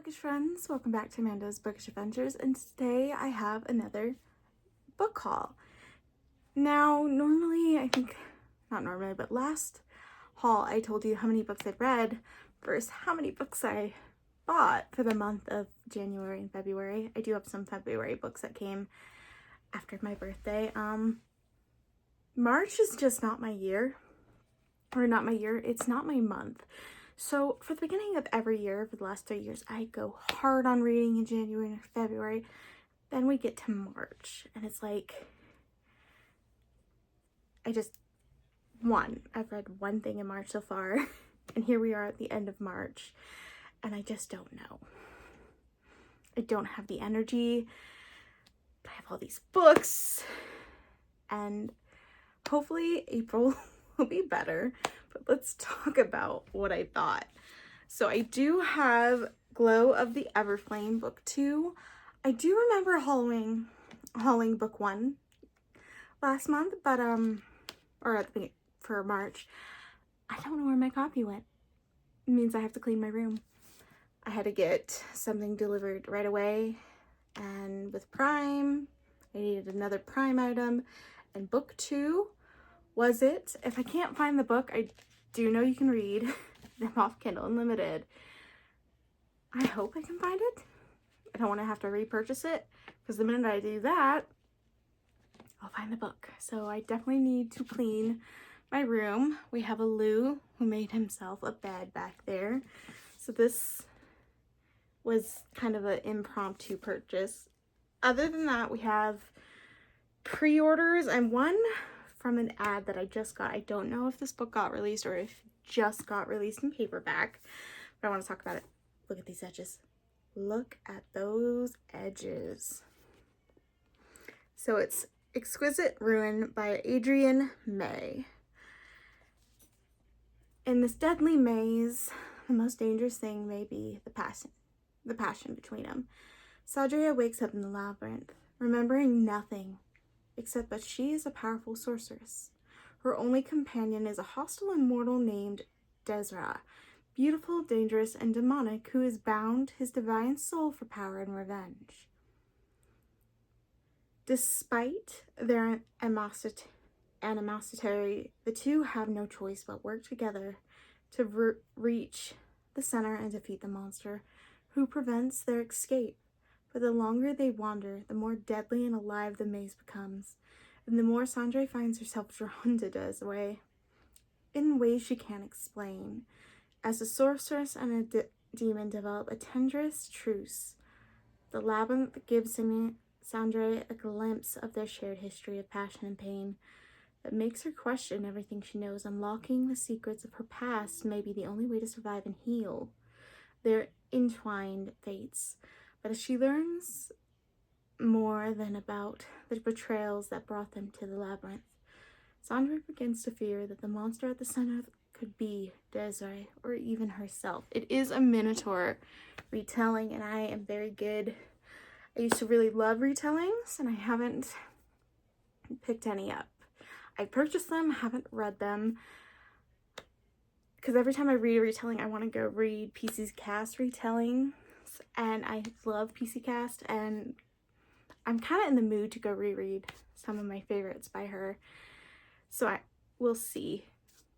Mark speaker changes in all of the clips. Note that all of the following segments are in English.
Speaker 1: bookish friends, welcome back to Amanda's Bookish Adventures, and today I have another book haul. Now, not normally, but last haul I told you how many books I'd read versus how many books I bought for the month of January and February. I do have some February books that came after my birthday. March is just not my year, it's not my month. So for the beginning of every year, for the last 3 years, I go hard on reading in January and February. Then we get to March, and it's like, I've read one thing in March so far, and here we are at the end of March, and I just don't know. I don't have the energy. I have all these books, and hopefully April will be better. But let's talk about what I thought. So I do have Glow of the Everflame book 2. I do remember hauling book 1 last month, but for March. I don't know where my copy went. It means I have to clean my room. I had to get something delivered right away, and with Prime, I needed another Prime item, and book 2 was it. If I can't find the book, I do know you can read them off Kindle Unlimited. I hope I can find it. I don't want to have to repurchase it, because the minute I do that, I'll find the book. So I definitely need to clean my room. We have a Lou who made himself a bed back there. So this was kind of an impromptu purchase. Other than that, we have pre-orders and one from an ad that I just got. I don't know if this book got released or if it just got released in paperback, but I want to talk about it. Look at these edges. Look at those edges. So it's Exquisite Ruin by Adrienne May. In this deadly maze, the most dangerous thing may be the passion between them. Sadria wakes up in the labyrinth, remembering nothing except that she is a powerful sorceress. Her only companion is a hostile immortal named Desra, beautiful, dangerous, and demonic, who has bound his divine soul for power and revenge. Despite their animosity, the two have no choice but work together to reach the center and defeat the monster who prevents their escape. But the longer they wander, the more deadly and alive the maze becomes, and the more Sandra finds herself drawn to Desiree in ways she can't explain. As a sorceress and a demon develop a tenderest truce, the labyrinth gives Sandra a glimpse of their shared history of passion and pain that makes her question everything she knows. Unlocking the secrets of her past may be the only way to survive and heal their entwined fates. But as she learns more than about the betrayals that brought them to the labyrinth, Sandra begins to fear that the monster at the center could be Desiree or even herself. It is a Minotaur retelling, and I am very good. I used to really love retellings, and I haven't picked any up. I purchased them, haven't read them, because every time I read a retelling, I want to go read PC's Cast retellings, and I love PC Cast, and I'm kind of in the mood to go reread some of my favorites by her. So we'll see.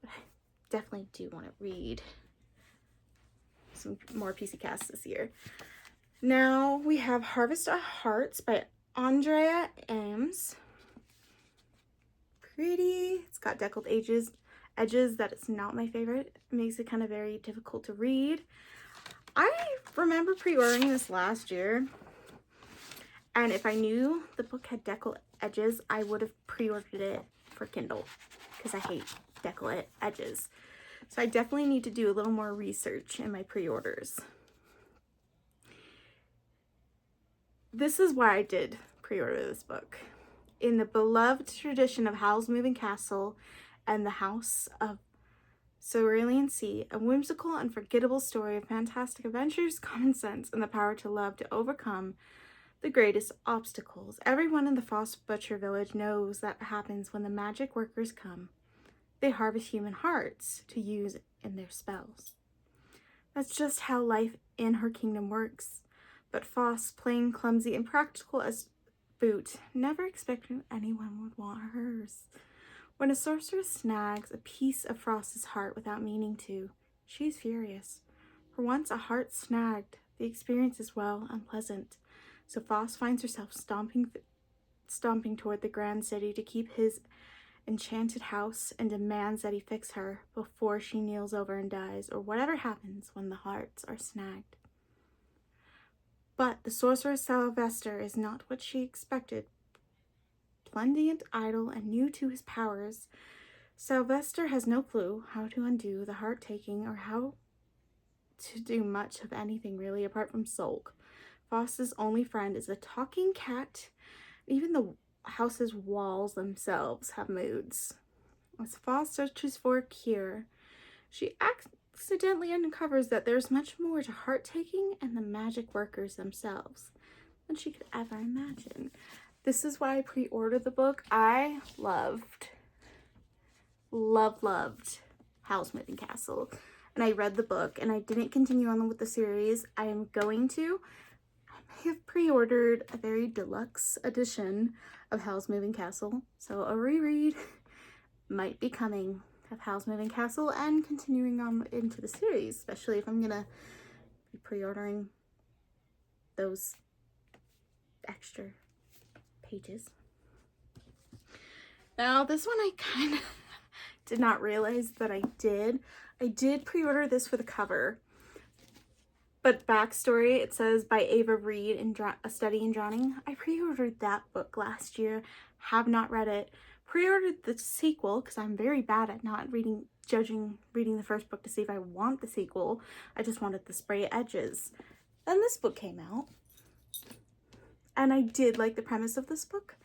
Speaker 1: But I definitely do want to read some more PC Cast this year. Now we have Harvest of Hearts by Andrea Ames. Pretty. It's got deckled edges that it's not my favorite. It makes it kind of very difficult to read. I remember pre-ordering this last year, and if I knew the book had deckled edges, I would have pre-ordered it for Kindle, because I hate deckled edges. So I definitely need to do a little more research in my pre-orders. This is why I did pre-order this book. In the beloved tradition of Howl's Moving Castle and the House of Cerulean Sea, a whimsical, unforgettable story of fantastic adventures, common sense, and the power to love to overcome the greatest obstacles. Everyone in the Frost Butcher village knows that happens when the magic workers come. They harvest human hearts to use in their spells. That's just how life in her kingdom works. But Foss, plain clumsy and practical as boot, never expected anyone would want hers. When a sorceress snags a piece of Frost's heart without meaning to, she's furious. For once a heart snagged, the experience is, well, unpleasant. So Foss finds herself stomping toward the grand city to keep his enchanted house and demands that he fix her before she kneels over and dies, or whatever happens when the hearts are snagged. But the sorceress Sylvester is not what she expected. Plundiant, idle, and new to his powers, Sylvester has no clue how to undo the heart-taking or how to do much of anything really apart from sulk. Foss's only friend is a talking cat. Even the house's walls themselves have moods. As Foss searches for a cure, she accidentally uncovers that there's much more to heart-taking and the magic workers themselves than she could ever imagine. This is why I pre-ordered the book. I loved Howl's Moving Castle. And I read the book, and I didn't continue on with the series. I am going to. I have pre-ordered a very deluxe edition of Howl's Moving Castle, so a reread might be coming of Howl's Moving Castle and continuing on into the series, especially if I'm gonna be pre-ordering those extra pages. Now, this one I kind of did not realize that I did. I did pre-order this for the cover, but backstory, it says by Ava Reed in A Study in Drowning. I pre-ordered that book last year, have not read it. Pre-ordered the sequel because I'm very bad at not reading the first book to see if I want the sequel. I just wanted the spray edges. Then this book came out, and I did like the premise of this book.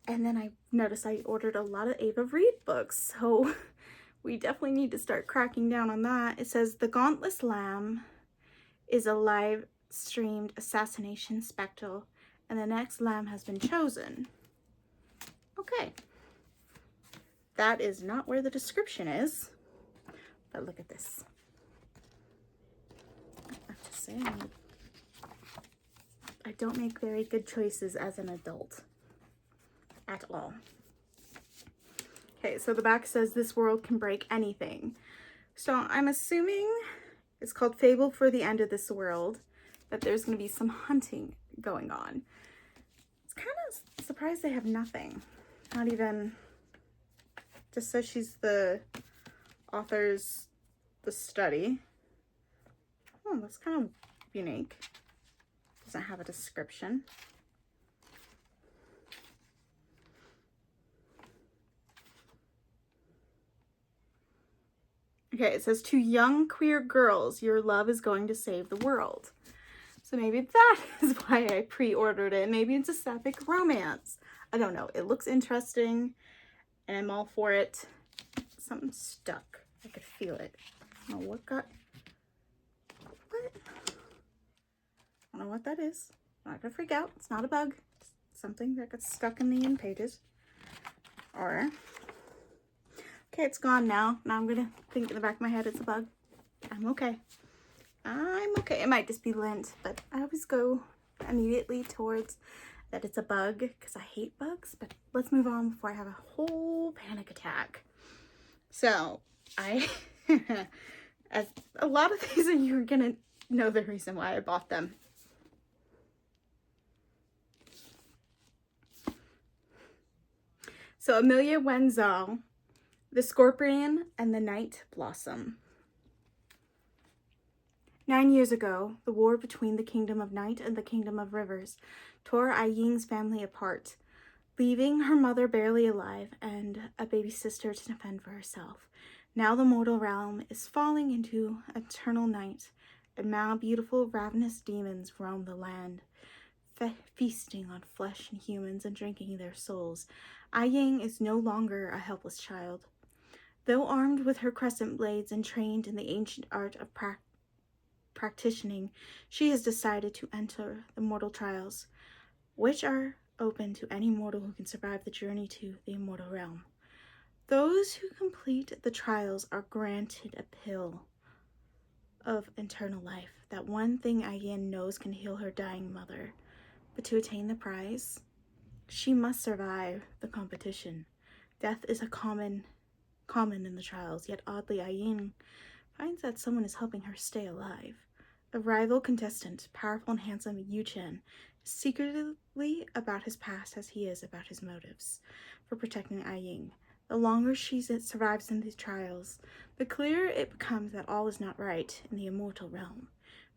Speaker 1: And then I noticed I ordered a lot of Ava Reed books, so we definitely need to start cracking down on that. It says The Gauntless Lamb is a live-streamed assassination spectacle, and the next lamb has been chosen. Okay. That is not where the description is, but look at this. I have to say, I don't make very good choices as an adult. At all. Okay, so the back says this world can break anything. So I'm assuming it's called Fable for the End of This World, that there's going to be some hunting going on. It's kind of surprised they have nothing. Not even, just says she's the author's, the study. Oh, that's kind of unique. Doesn't have a description. Okay, it says, to young queer girls, your love is going to save the world. So maybe that is why I pre-ordered it. Maybe it's a sapphic romance. I don't know. It looks interesting, and I'm all for it. Something stuck. I could feel it. I don't know what got... What? I don't know what that is. I'm not gonna freak out. It's not a bug. It's something that got stuck in the end pages. Or... Okay, it's gone now. Now I'm gonna think in the back of my head it's a bug. I'm okay. I'm okay. It might just be lint, but I always go immediately towards that it's a bug because I hate bugs. But let's move on before I have a whole panic attack. So as a lot of these are you're gonna know the reason why I bought them. So Amelia Wenzel, The Scorpion and the Night Blossom. 9 years ago, the war between the Kingdom of Night and the Kingdom of Rivers tore Ai Ying's family apart, leaving her mother barely alive and a baby sister to defend for herself. Now the mortal realm is falling into eternal night, and now beautiful, ravenous demons roam the land, feasting on flesh and humans and drinking their souls. Ai Ying is no longer a helpless child. Though armed with her crescent blades and trained in the ancient art of practicing, she has decided to enter the mortal trials, which are open to any mortal who can survive the journey to the immortal realm. Those who complete the trials are granted a pill of eternal life. that one thing Ayin knows can heal her dying mother. But to attain the prize, she must survive the competition. Death is a common in the trials, yet oddly Ayin finds that someone is helping her stay alive. A rival contestant, powerful and handsome Yu Chen, is secretly about his past as he is about his motives for protecting Ayin. The longer she survives in these trials, the clearer it becomes that all is not right in the immortal realm.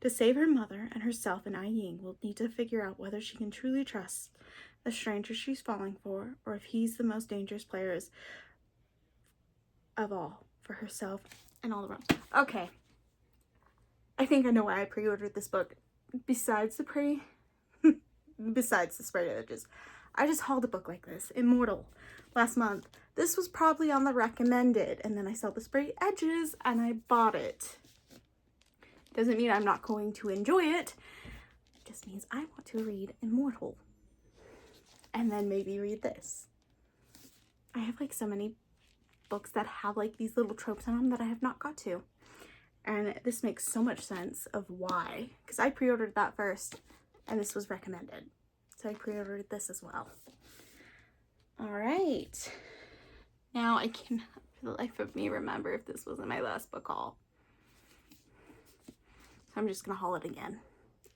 Speaker 1: To save her mother and herself, and Ayin will need to figure out whether she can truly trust the stranger she's falling for, or if he's the most dangerous player of all for herself and all the realms. Okay. I think I know why I pre-ordered this book. Besides the Sprayed Edges. I just hauled a book like this, Immortal, last month. This was probably on the recommended, and then I saw the Sprayed Edges and I bought it. Doesn't mean I'm not going to enjoy it. It just means I want to read Immortal. And then maybe read this. I have like so many books that have like these little tropes in them that I have not got to. And this makes so much sense of why. Because I pre-ordered that first and this was recommended. So I pre-ordered this as well. Alright. Now I cannot for the life of me remember if this was in my last book haul. So I'm just going to haul it again.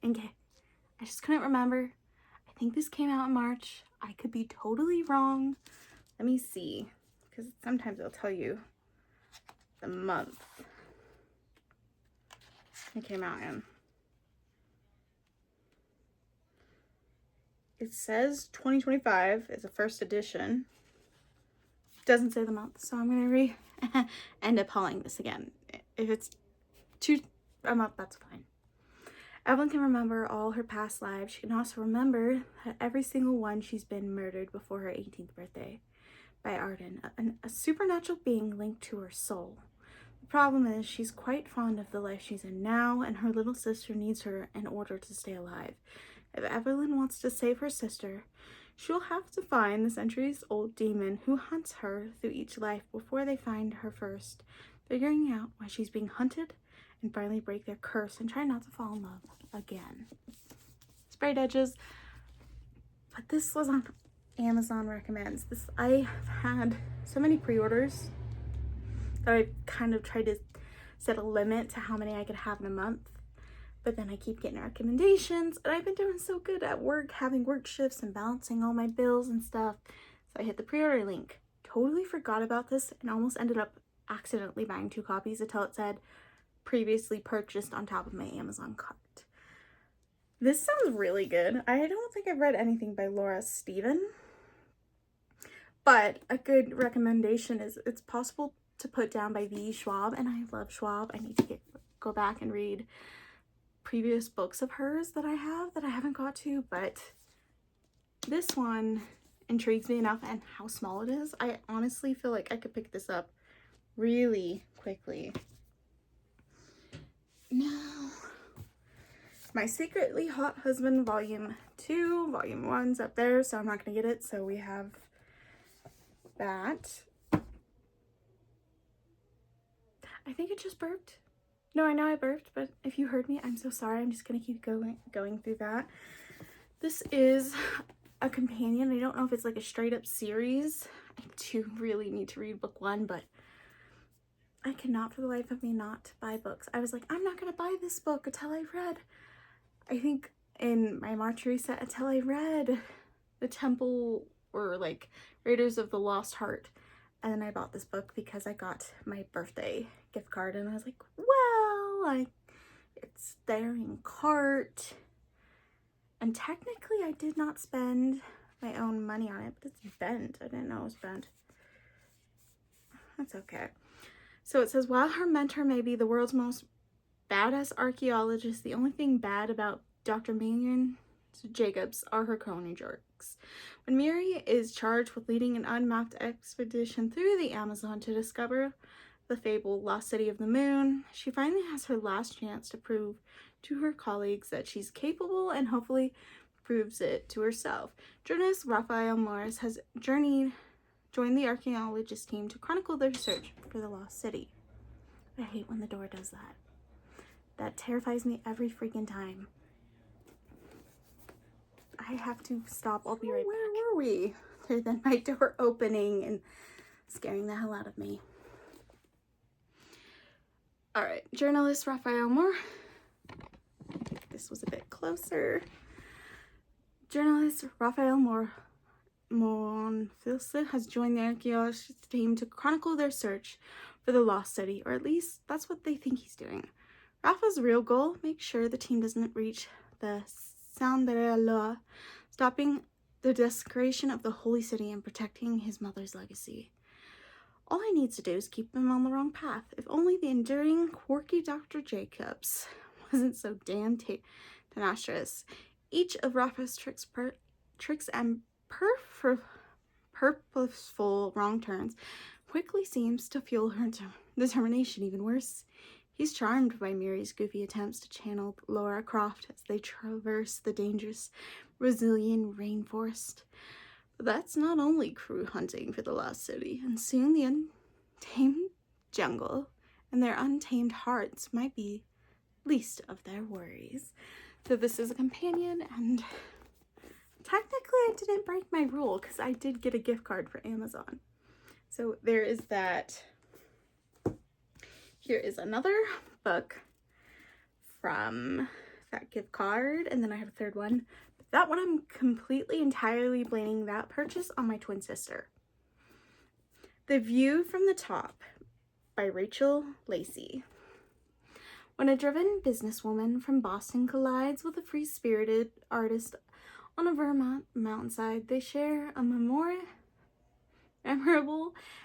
Speaker 1: Okay. I just couldn't remember. I think this came out in March. I could be totally wrong. Let me see. Because sometimes it'll tell you the month it came out in. It says 2025 is a first edition. Doesn't say the month, so I'm going to end up hauling this again. If it's a month, that's fine. Evelyn can remember all her past lives. She can also remember that every single one she's been murdered before her 18th birthday by Arden, a supernatural being linked to her soul. The problem is she's quite fond of the life she's in now, and her little sister needs her in order to stay alive. If Evelyn wants to save her sister, she'll have to find the centuries-old demon who hunts her through each life before they find her first, figuring out why she's being hunted, and finally break their curse and try not to fall in love again. Sprayed Edges. But this was on Amazon Recommends. I've had so many pre-orders that I kind of tried to set a limit to how many I could have in a month. But then I keep getting recommendations, and I've been doing so good at work, having work shifts and balancing all my bills and stuff. So I hit the pre-order link. Totally forgot about this and almost ended up accidentally buying 2 copies until it said previously purchased on top of my Amazon cart. This sounds really good. I don't think I've read anything by Laura Steven, but a good recommendation is it's possible to put down by V. Schwab, and I love Schwab. I need to go back and read previous books of hers that I haven't got to, but this one intrigues me enough, and how small it is. I honestly feel like I could pick this up really quickly. Now, My Secretly Hot Husband Volume 2, Volume 1's up there, so I'm not going to get it. So we have that. I think it just burped. No, I know I burped, but if you heard me, I'm so sorry. I'm just going to keep going through that. This is a companion. I don't know if it's like a straight up series. I do really need to read book 1, but I cannot for the life of me not buy books. I was like, I'm not going to buy this book until I read, I think in my March reset, until I read The Temple or like Raiders of the Lost Heart. And then I bought this book because I got my birthday gift card, and I was like, well, it's there in cart. And technically I did not spend my own money on it, but it's bent. I didn't know it was bent. That's okay. So it says, while her mentor may be the world's most badass archaeologist, the only thing bad about Dr. Miriam Jacobs are her crony jerks. When Miri is charged with leading an unmapped expedition through the Amazon to discover the fabled lost city of the moon, she finally has her last chance to prove to her colleagues that she's capable, and hopefully proves it to herself. Journalist Raphael Morris has joined the archaeologist team to chronicle their search for the lost city. I hate when the door does that. that terrifies me every freaking time. I have to stop. I'll be right back. Where were we? Other than my door opening and scaring the hell out of me. Alright, journalist Raphael Moore. This was a bit closer. Journalist Raphael Moore Monfils has joined the archaeologists team to chronicle their search for the lost city, or at least that's what they think he's doing. Rafa's real goal: make sure the team doesn't reach the Cinderella, stopping the desecration of the holy city and protecting his mother's legacy. All he needs to do is keep them on the wrong path. If only the enduring, quirky Dr. Jacobs wasn't so damn tenacious. Each of Rafa's tricks and purposeful wrong turns quickly seems to fuel her determination even worse. He's charmed by Miri's goofy attempts to channel Laura Croft as they traverse the dangerous Brazilian rainforest. But that's not only crew hunting for the lost city, and soon the untamed jungle and their untamed hearts might be least of their worries. So this is a companion, and technically I didn't break my rule because I did get a gift card for Amazon. So there is that. Here is another book from that gift card, and then I have a third one. But that one I'm completely, entirely blaming that purchase on my twin sister. The View from the Top by Rachel Lacey. When a driven businesswoman from Boston collides with a free-spirited artist on a Vermont mountainside, they share a memorable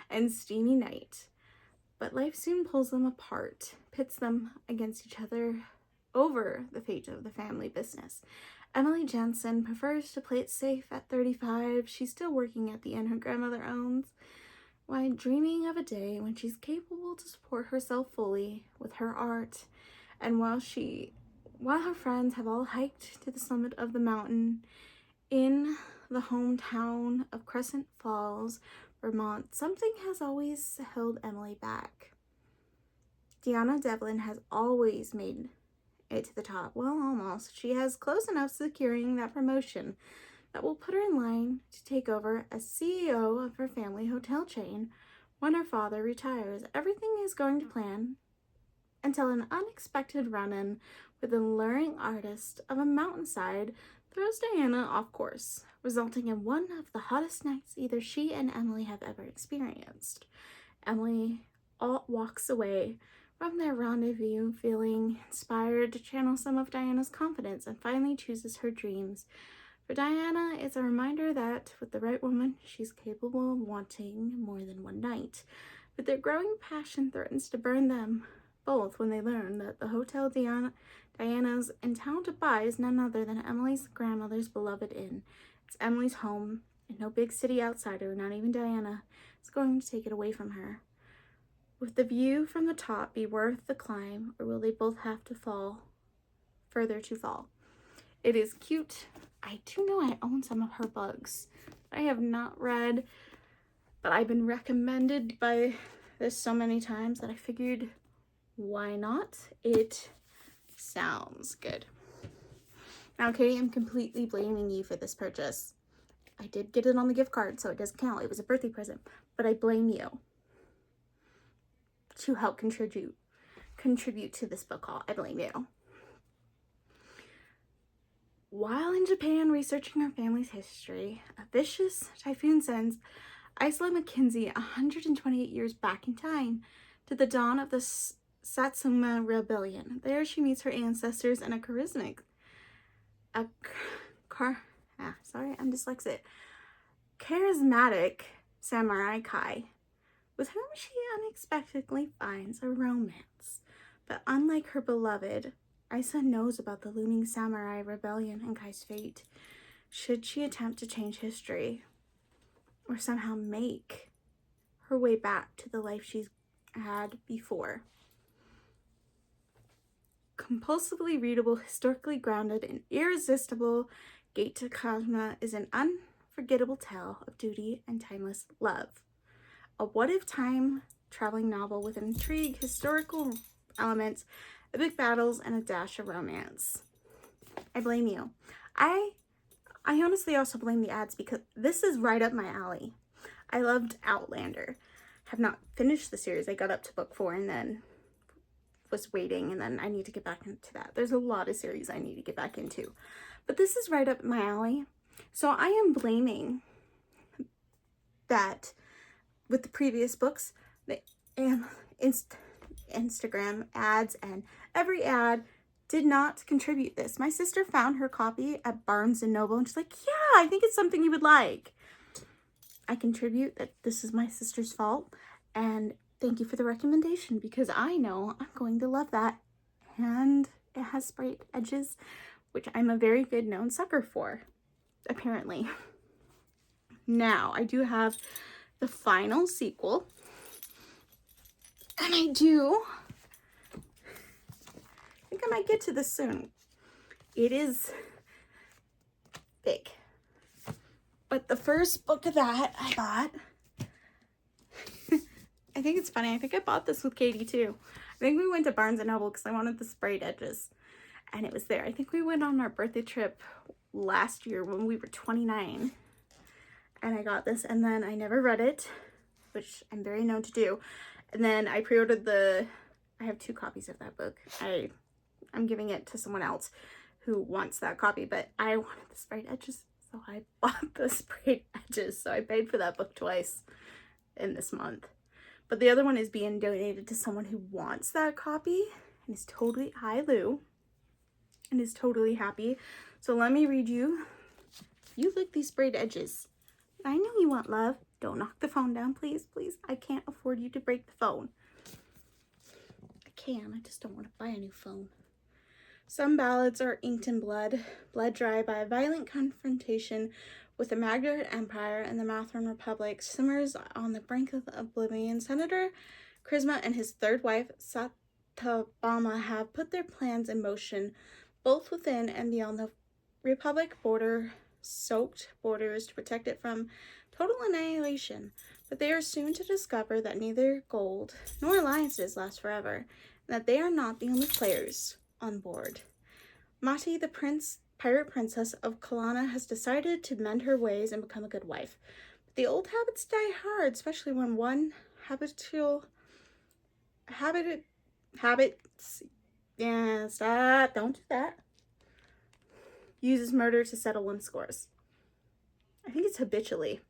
Speaker 1: and steamy night. But life soon pulls them apart, pits them against each other over the fate of the family business. Emily Jensen prefers to play it safe at 35. She's still working at the inn her grandmother owns, while dreaming of a day when she's capable to support herself fully with her art. And while her friends have all hiked to the summit of the mountain in the hometown of Crescent Falls, Vermont, something has always held Emily back. Deanna Devlin has always made it to the top. Well, almost. She has close enough to securing that promotion that will put her in line to take over as CEO of her family hotel chain when her father retires. Everything is going to plan until an unexpected run-in with an alluring artist of a mountainside throws Diana off course, resulting in one of the hottest nights either she and Emily have ever experienced. Emily walks away from their rendezvous feeling inspired to channel some of Diana's confidence and finally chooses her dreams. For Diana, it's a reminder that with the right woman, she's capable of wanting more than one night. But their growing passion threatens to burn them both when they learn that the hotel Diana's in town to buy is none other than Emily's grandmother's beloved inn. It's Emily's home, and no big city outsider, not even Diana, is going to take it away from her. Will the view from the top be worth the climb, or will they both have to fall further to fall? It is cute. I do know I own some of her books. I have not read, but I've been recommended by this so many times that I figured, why not? It sounds good. Now, Katie, I'm completely blaming you for this purchase. I did get it on the gift card, so it does count. It was a birthday present, but I blame you to help contribute to this book haul. I blame you. While in Japan researching her family's history, a vicious typhoon sends Isla Mackenzie 128 years back in time to the dawn of the Satsuma Rebellion. There she meets her ancestors and a charismatic samurai Kai, with whom she unexpectedly finds a romance. But unlike her beloved, Isa knows about the looming samurai rebellion and Kai's fate. Should she attempt to change history, or somehow make her way back to the life she's had before? Compulsively readable, historically grounded, and irresistible, Gate to Cosma is an unforgettable tale of duty and timeless love. A what-if time traveling novel with intrigue, historical elements, epic battles, and a dash of romance. I blame you. I honestly also blame the ads because this is right up my alley. I loved Outlander. Have not finished the series. I got up to book 4 and then was waiting, and then I need to get back into that. There's a lot of series I need to get back into. But this is right up my alley. So I am blaming that with the previous books, the Instagram ads and every ad did not contribute this. My sister found her copy at Barnes & Noble and she's like, yeah, I think it's something you would like. I contribute that this is my sister's fault, and thank you for the recommendation because I know I'm going to love that. And it has sprayed edges, which I'm a very good known sucker for, apparently. Now, I do have the final sequel, and I think I might get to this soon. It is big. But the first book of that I bought, I think it's funny, I think I bought this with Katie too. I think we went to Barnes & Noble because I wanted the sprayed edges, and it was there. I think we went on our birthday trip last year when we were 29, and I got this, and then I never read it, which I'm very known to do. And then I pre-ordered I have 2 copies of that book. I'm giving it to someone else who wants that copy, but I wanted the sprayed edges, so I bought the sprayed edges. So I paid for that book twice in this month. But the other one is being donated to someone who wants that copy and is totally, hi Lou, and is totally happy. So let me read you. You like these sprayed edges. I know you want love. Don't knock the phone down, please, please. I can't afford you to break the phone. I can, I just don't want to buy a new phone. Some ballads are inked in blood, bled dry by a violent confrontation with the Magna Empire and the Mathron Republic. Simmers on the brink of oblivion. Senator Charisma and his third wife, Satyabama, have put their plans in motion, both within and beyond the Republic soaked borders to protect it from total annihilation. But they are soon to discover that neither gold nor alliances last forever, and that they are not the only players on board. Mati, the pirate princess of Kalana, has decided to mend her ways and become a good wife. But the old habits die hard, especially when one don't do that, uses murder to settle one's scores. I think it's habitually.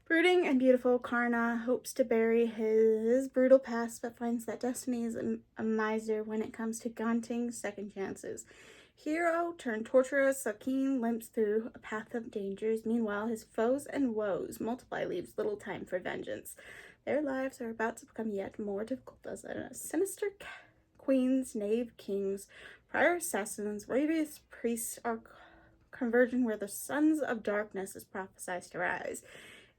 Speaker 1: Brooding and beautiful, Karna hopes to bury his brutal past, but finds that destiny is a miser when it comes to granting second chances. Hero turned torturer Sakeen limps through a path of dangers. Meanwhile, his foes and woes multiply, leaves little time for vengeance. Their lives are about to become yet more difficult as a sinister queens, knave kings, prior assassins, ravious priests are converging where the sons of darkness is prophesied to rise.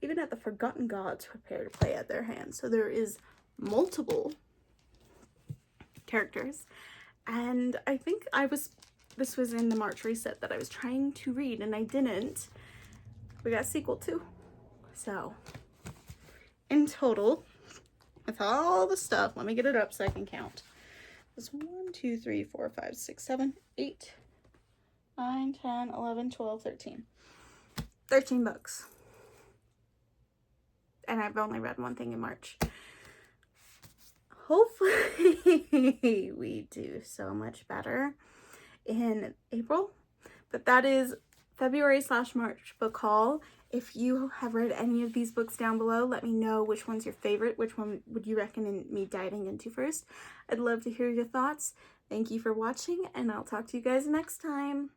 Speaker 1: Even at the forgotten gods prepare to play at their hands. So there is multiple characters. And I think this was in the March reset that I was trying to read and I didn't. We got a sequel too. So in total, with all the stuff, let me get it up so I can count. It's 1, 2, 3, 4, 5, 6, 7, 8, 9, 10, 11, 12, 13. 13 books. And I've only read one thing in March. Hopefully we do so much better in April. But that is February/March book haul. If you have read any of these books down below, let me know which one's your favorite. Which one would you recommend me diving into first? I'd love to hear your thoughts. Thank you for watching, and I'll talk to you guys next time.